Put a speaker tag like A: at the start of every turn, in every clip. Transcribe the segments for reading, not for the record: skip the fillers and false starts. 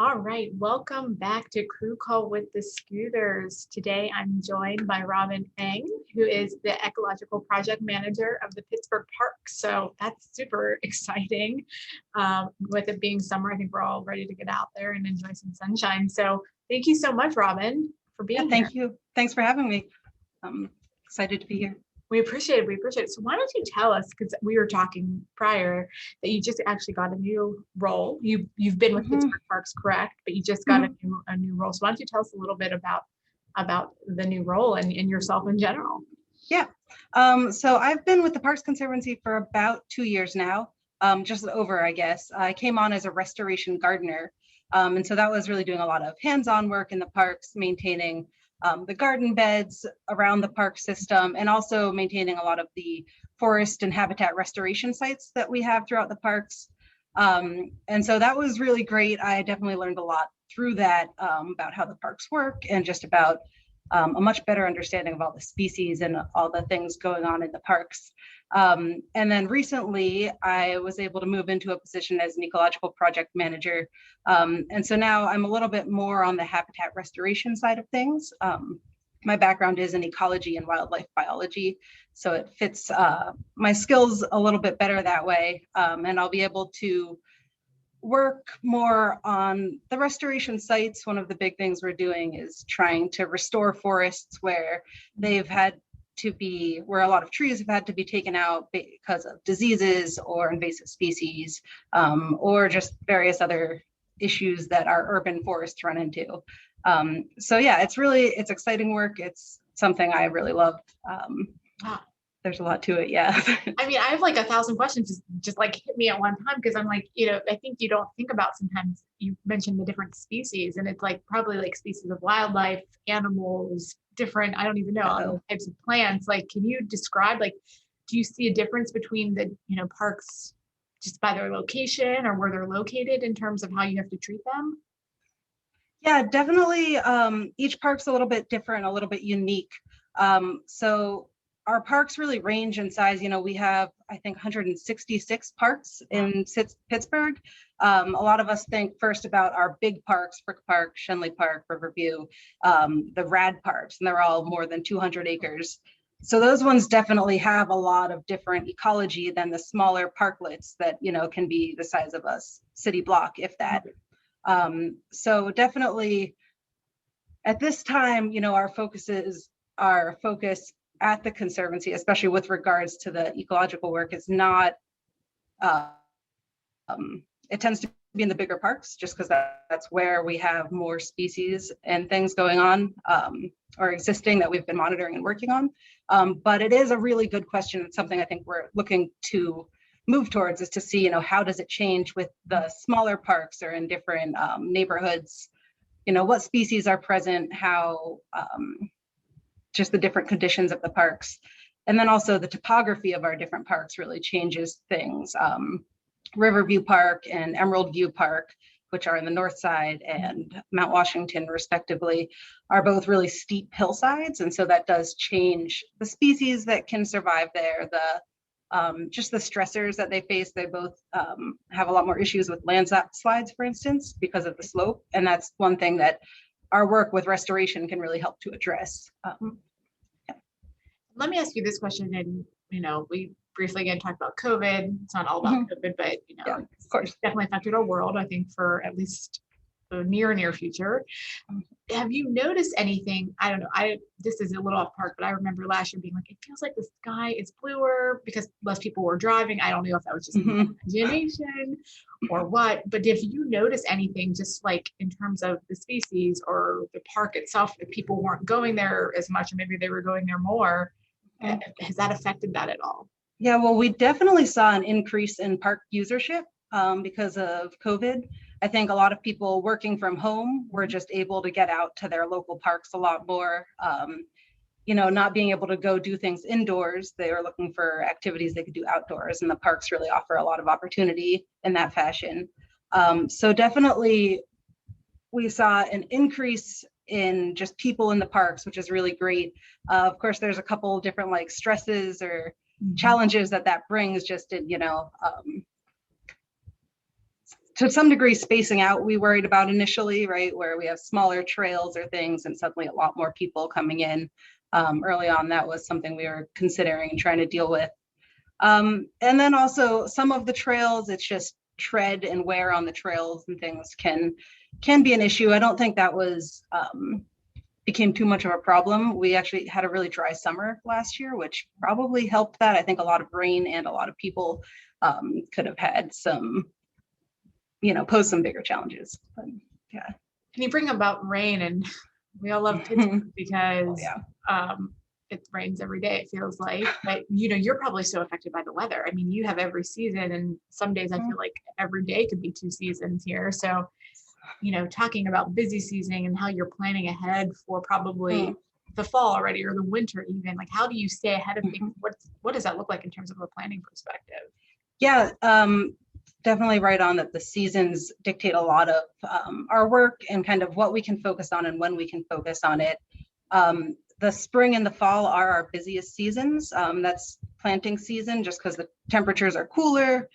A: All right, welcome back to Crew Call with the Scooters. Today I'm joined by Robin Eng, who is the Ecological Project Manager of the Pittsburgh Parks. So that's super exciting. With it being summer, I think we're all ready to get out there and enjoy some sunshine. So thank you so much, Robin, for being here.
B: Thank you. Thanks for having me. I'm excited to be here.
A: We appreciate it. We appreciate it. So why don't you tell us, because we were talking prior, that you just actually got a new role. You've been with Pittsburgh Parks, correct? But you just got a new role. So why don't you tell us a little bit about the new role and yourself in general?
B: Yeah. So I've been with the Parks Conservancy for about 2 years now, just over, I guess. I came on as a restoration gardener. And so that was really doing a lot of hands-on work in the parks, maintaining the garden beds around the park system, and also maintaining a lot of the forest and habitat restoration sites that we have throughout the parks. And so that was really great. I definitely learned a lot through that about how the parks work and just about a much better understanding of all the species and all the things going on in the parks. And then recently, I was able to move into a position as an ecological project manager. And so now I'm a little bit more on the habitat restoration side of things. My background is in ecology and wildlife biology, so it fits my skills a little bit better that way. And I'll be able to work more on the restoration sites. One of the big things we're doing is trying to restore forests where where a lot of trees have had to be taken out because of diseases or invasive species, or just various other issues that our urban forests run into. So yeah, it's exciting work. It's something I really love. There's a lot to it, yeah.
A: I mean, I have like 1,000 questions just like hit me at one time, because I'm like, I think you don't think about, sometimes you mentioned the different species, and it's like probably like species of wildlife, animals, different, I don't even know, other types of plants. Like, can you describe, like, do you see a difference between the, parks just by their location or where they're located in terms of how you have to treat them?
B: Yeah, definitely. Each park's a little bit different, a little bit unique. So our parks really range in size. We have, I think, 166 parks in Pittsburgh. A lot of us think first about our big parks, Frick Park, Shenley Park, Riverview, the rad parks, and they're all more than 200 acres. So those ones definitely have a lot of different ecology than the smaller parklets that, can be the size of a city block, if that. So definitely at this time, our focus at the Conservancy, especially with regards to the ecological work, is not, it tends to be in the bigger parks, just because that's where we have more species and things going on or existing that we've been monitoring and working on. But it is a really good question. It's something I think we're looking to move towards, is to see, how does it change with the smaller parks or in different neighborhoods, what species are present, how just the different conditions of the parks. And then also the topography of our different parks really changes things. Riverview Park and Emerald View Park, which are in the north side, and Mount Washington respectively, are both really steep hillsides. And so that does change the species that can survive there, just the stressors that they face. They both have a lot more issues with landslides, for instance, because of the slope. And that's one thing that our work with restoration can really help to address.
A: Let me ask you this question, and we briefly again talked about COVID. It's not all about COVID, but
B: yeah, of course,
A: it's definitely affected our world, I think, for at least the near future. Have you noticed anything? I don't know. This is a little off park, but I remember last year being like, it feels like the sky is bluer because less people were driving. I don't know if that was just imagination or what, but if you notice anything, just like in terms of the species or the park itself, if people weren't going there as much, or maybe they were going there more, has that affected that at all?
B: Yeah, well, we definitely saw an increase in park usership because of COVID. I think a lot of people working from home were just able to get out to their local parks a lot more. Not being able to go do things indoors, they were looking for activities they could do outdoors, and the parks really offer a lot of opportunity in that fashion. So definitely we saw an increase in just people in the parks, which is really great. Of course, there's a couple of different like stresses or challenges that brings, just in, to some degree spacing out we worried about initially, right? Where we have smaller trails or things and suddenly a lot more people coming in. Early on, that was something we were considering and trying to deal with. And then also some of the trails, it's just tread and wear on the trails and things can be an issue. I don't think that was became too much of a problem. We actually had a really dry summer last year, which probably helped that. I think a lot of rain and a lot of people could have had some, pose some bigger challenges. But, yeah.
A: Can you bring about rain? And we all love Pittsburgh because it rains every day, it feels like. But you're probably so affected by the weather. I mean, you have every season, and some days I feel like every day could be 2 seasons here. So, talking about busy season and how you're planning ahead for probably the fall already or the winter even, like how do you stay ahead of things? What does that look like in terms of a planning perspective?
B: Yeah, definitely right on that the seasons dictate a lot of our work and kind of what we can focus on and when we can focus on it. The spring and the fall are our busiest seasons. That's planting season just because the temperatures are cooler.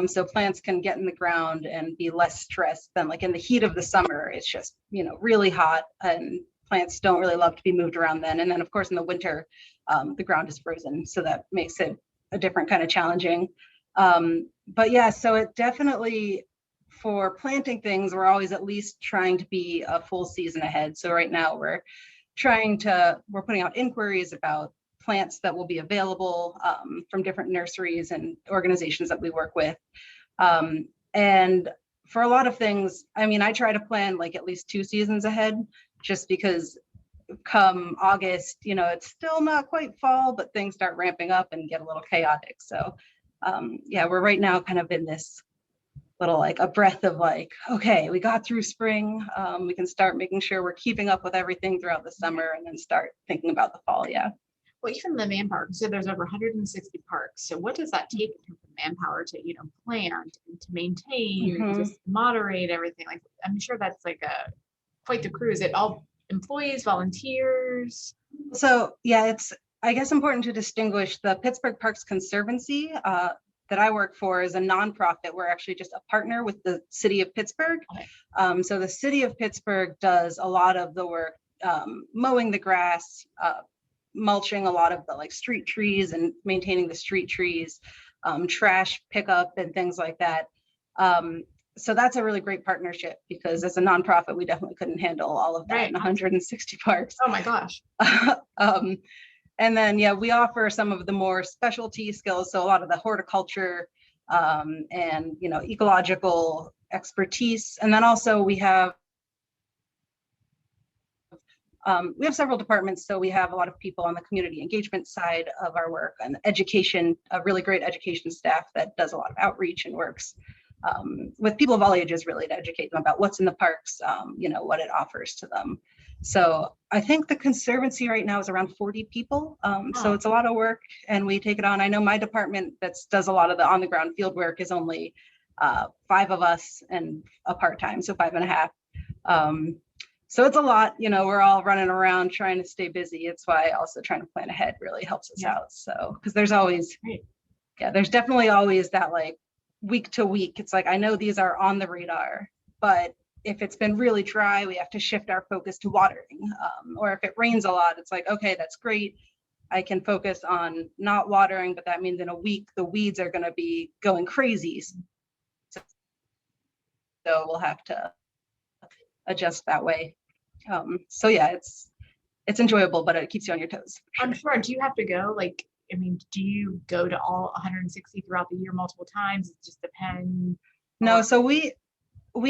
B: So plants can get in the ground and be less stressed than like in the heat of the summer. It's just, really hot and plants don't really love to be moved around then. And then of course in the winter, the ground is frozen. So that makes it a different kind of challenging. But yeah, so it definitely, for planting things, we're always at least trying to be a full season ahead. So right now we're putting out inquiries about plants that will be available from different nurseries and organizations that we work with. And for a lot of things, I mean, I try to plan like at least 2 seasons ahead, just because come August, it's still not quite fall, but things start ramping up and get a little chaotic. So we're right now kind of in this little like a breath of like, okay, we got through spring. We can start making sure we're keeping up with everything throughout the summer and then start thinking about the fall. Yeah.
A: Well, even the manpower, so there's over 160 parks. So what does that take in terms of manpower to, plant and to maintain and just moderate everything? Like, I'm sure that's like quite the crew. Is it all employees, volunteers?
B: So yeah, it's, I guess, important to distinguish the Pittsburgh Parks Conservancy that I work for is a nonprofit. We're actually just a partner with the city of Pittsburgh. Okay. So the city of Pittsburgh does a lot of the work, mowing the grass, mulching a lot of the like street trees and maintaining the street trees, trash pickup and things like that. So that's a really great partnership because as a nonprofit, we definitely couldn't handle all of that in 160 parks.
A: Oh my gosh.
B: And then, we offer some of the more specialty skills. So a lot of the horticulture and, ecological expertise. And then also we have several departments. So we have a lot of people on the community engagement side of our work and education, a really great education staff that does a lot of outreach and works with people of all ages, really, to educate them about what's in the parks, what it offers to them. So I think the Conservancy right now is around 40 people. So it's a lot of work and we take it on. I know my department that does a lot of the on the ground field work is only 5 of us and a part-time, so 5.5. So it's a lot, we're all running around trying to stay busy. It's why also trying to plan ahead really helps us out. So, because there's always, there's definitely always that like week to week. It's like, I know these are on the radar, but if it's been really dry, we have to shift our focus to watering. Or if it rains a lot, it's like, okay, that's great. I can focus on not watering, but that means in a week, the weeds are going to be going crazy. So we'll have to adjust that way. So yeah, it's enjoyable, but it keeps you on your toes.
A: Sure. I'm sure. Do you have to go? Like, I mean, do you go to all 160 throughout the year multiple times? It just depends.
B: No, so we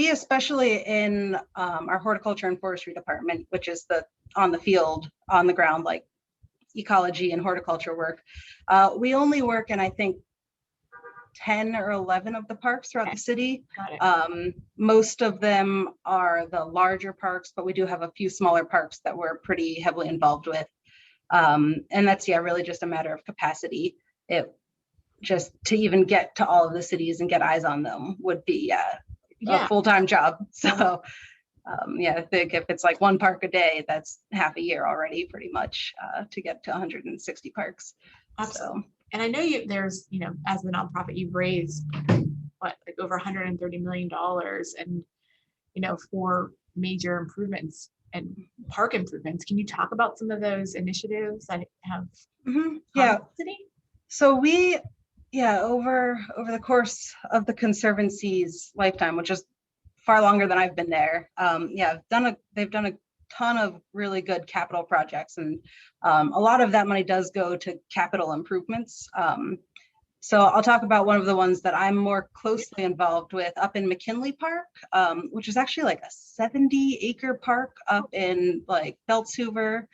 B: especially in our horticulture and forestry department, which is the on the field, on the ground, like ecology and horticulture work, we only work in, I think, 10 or 11 of the parks throughout the city. Most of them are the larger parks, but we do have a few smaller parks that we're pretty heavily involved with. And that's, really just a matter of capacity. It just to even get to all of the cities and get eyes on them would be a full-time job. So I think if it's like 1 park a day, that's half a year already pretty much to get to 160 parks.
A: Absolutely. So. And I know there's, as the nonprofit, you've raised what, like over $130 million and, for major improvements and park improvements. Can you talk about some of those initiatives that have
B: Yeah.
A: city?
B: So over the course of the Conservancy's lifetime, which is far longer than I've been there, they've done a ton of really good capital projects, and a lot of that money does go to capital improvements. So I'll talk about one of the ones that I'm more closely involved with up in McKinley Park, which is actually like a 70-acre park up in like Belts Hoover.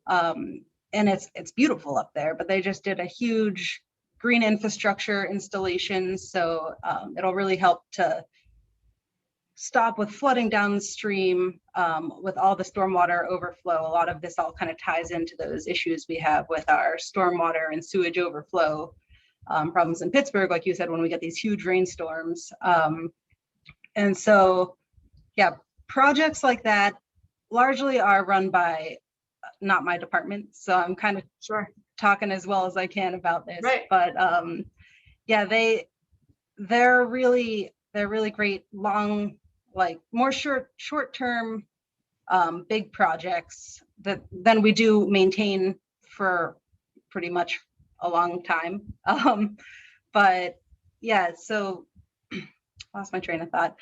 B: And it's beautiful up there, but they just did a huge green infrastructure installation. So it'll really help to stop with flooding downstream, with all the stormwater overflow. A lot of this all kind of ties into those issues we have with our stormwater and sewage overflow problems in Pittsburgh, like you said, when we get these huge rainstorms. And so, projects like that largely are run by not my department. So I'm kind of talking as well as I can about this.
A: Right.
B: But they're really great, long, like more short-term big projects that then we do maintain for pretty much a long time. So lost my train of thought.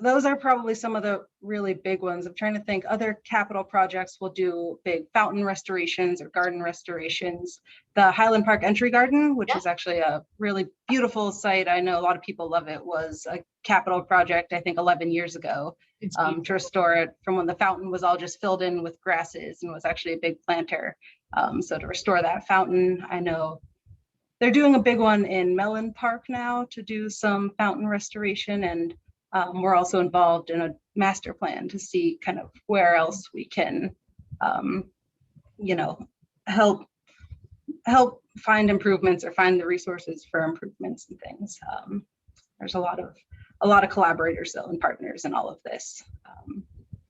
B: Those are probably some of the really big ones. I'm trying to think. Other capital projects will do big fountain restorations or garden restorations. The Highland Park Entry Garden, which is actually a really beautiful site, I know a lot of people love it, was a capital project, I think 11 years ago, to restore it from when the fountain was all just filled in with grasses and was actually a big planter. So to restore that fountain, I know they're doing a big one in Mellon Park now to do some fountain restoration, and we're also involved in a master plan to see kind of where else we can, help find improvements or find the resources for improvements and things. There's a lot of collaborators though and partners in all of this.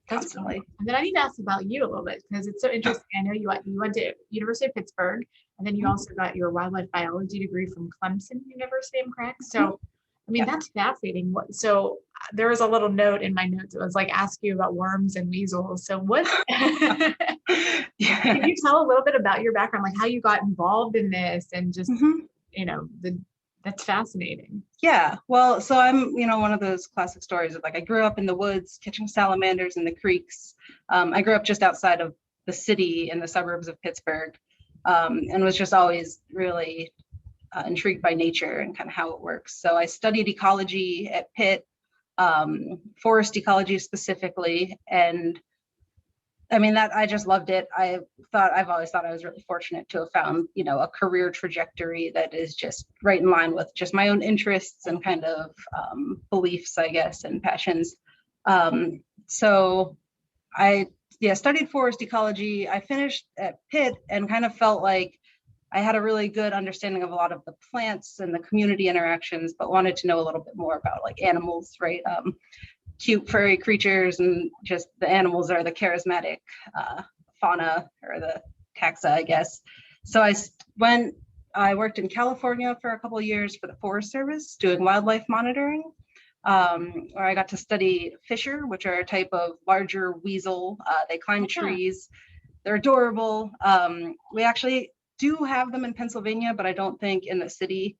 B: Constantly.
A: Cool. And then I need to ask about you a little bit because it's so interesting. I know you went to University of Pittsburgh, and then you also got your wildlife biology degree from Clemson University, I'm correct? So I mean, that's fascinating. So there was a little note in my notes. It was like, ask you about worms and weasels. So what, can you tell a little bit about your background, like how you got involved in this and just, that's fascinating.
B: Yeah, well, so I'm, one of those classic stories of like, I grew up in the woods catching salamanders in the creeks. I grew up just outside of the city in the suburbs of Pittsburgh, and was just always really intrigued by nature and kind of how it works. So I studied ecology at Pitt, forest ecology specifically. And I mean, that I just loved it. I've always thought I was really fortunate to have found, a career trajectory that is just right in line with just my own interests and kind of beliefs, I guess, and passions. So I studied forest ecology. I finished at Pitt and kind of felt like I had a really good understanding of a lot of the plants and the community interactions, but wanted to know a little bit more about like animals, right? Cute furry creatures, and just the animals are the charismatic fauna or the taxa, I guess. So I worked in California for a couple of years for the Forest Service doing wildlife monitoring, where I got to study fisher, which are a type of larger weasel. They climb trees. They're adorable. We actually do have them in Pennsylvania, but I don't think in the city.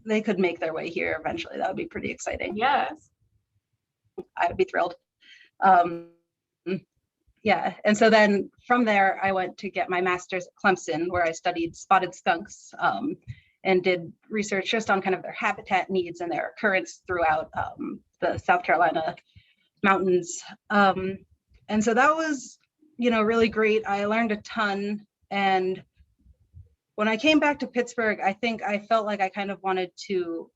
B: They could make their way here eventually. That would be pretty exciting.
A: Yes.
B: I would be thrilled. And so then from there, I went to get my master's at Clemson, where I studied spotted skunks and did research just on kind of their habitat needs and their occurrence throughout the South Carolina mountains. And so that was, really great. I learned a ton. And when I came back to Pittsburgh, I think I felt like I kind of wanted to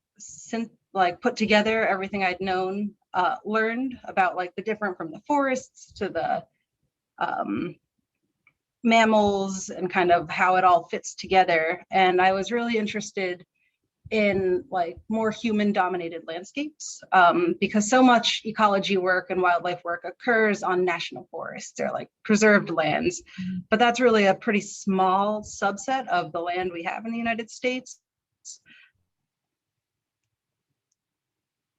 B: put together everything I'd learned about like the different from the forests to the mammals and kind of how it all fits together. And I was really interested in like more human dominated landscapes because so much ecology work and wildlife work occurs on national forests or like preserved lands, but that's really a pretty small subset of the land we have in the United States.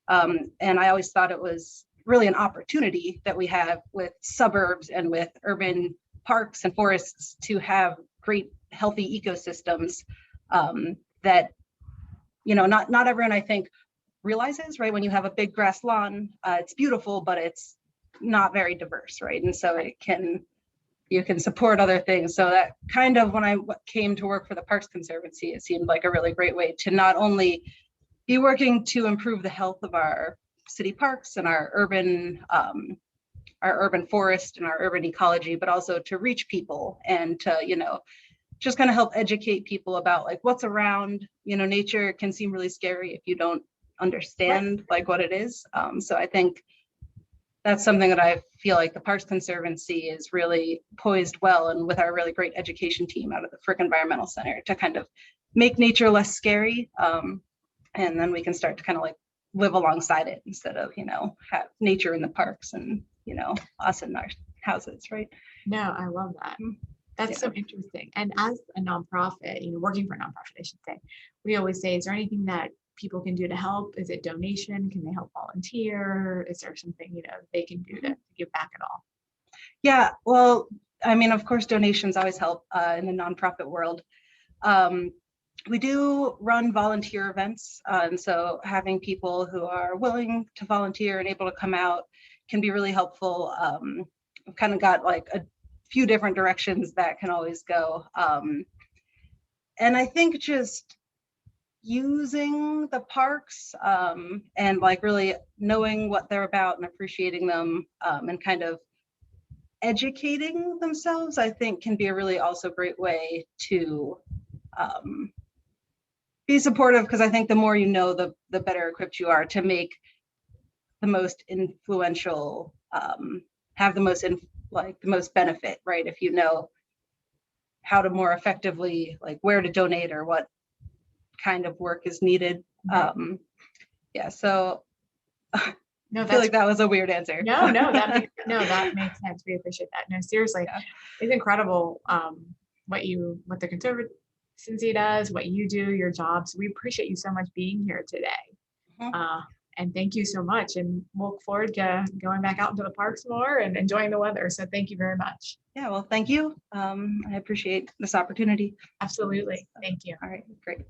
B: And I always thought it was really an opportunity that we have with suburbs and with urban parks and forests to have great healthy ecosystems that, not everyone, I think, realizes, right? When you have a big grass lawn, it's beautiful, but it's not very diverse, right? And so you can support other things. So that kind of, when I came to work for the Parks Conservancy, it seemed like a really great way to not only be working to improve the health of our city parks and our urban forest and our urban ecology, but also to reach people and to, just kind of help educate people about like what's around. Nature can seem really scary if you don't understand like what it is. So I think that's something that I feel like the Parks Conservancy is really poised well, and with our really great education team out of the Frick Environmental Center, to kind of make nature less scary. And then we can start to kind of like live alongside it instead of, have nature in the parks and, us in our houses, right?
A: No, I love that. That's so interesting. And as a nonprofit, working for a nonprofit, I should say, we always say, is there anything that people can do to help? Is it donation? Can they help volunteer? Is there something, they can do to give back at all?
B: Yeah, well, I mean, of course, donations always help in the nonprofit world. We do run volunteer events. And so having people who are willing to volunteer and able to come out can be really helpful. We've kind of got like a few different directions that can always go. And I think just using the parks and like really knowing what they're about and appreciating them and kind of educating themselves, I think can be a really also great way to be supportive, because I think the more you know, the better equipped you are to make the most influential, have the most benefit, right? If you know how to more effectively, like where to donate or what kind of work is needed. Yeah, so
A: No,
B: I feel like that was a weird answer.
A: No, that makes sense. We appreciate that. No, seriously, it's incredible what the Conservancy does, what you do, your jobs. We appreciate you so much being here today. And thank you so much. And we'll look forward to going back out into the parks more and enjoying the weather. So thank you very much.
B: Yeah, well, thank you. I appreciate this opportunity.
A: Absolutely. Thank you.
B: All right, great.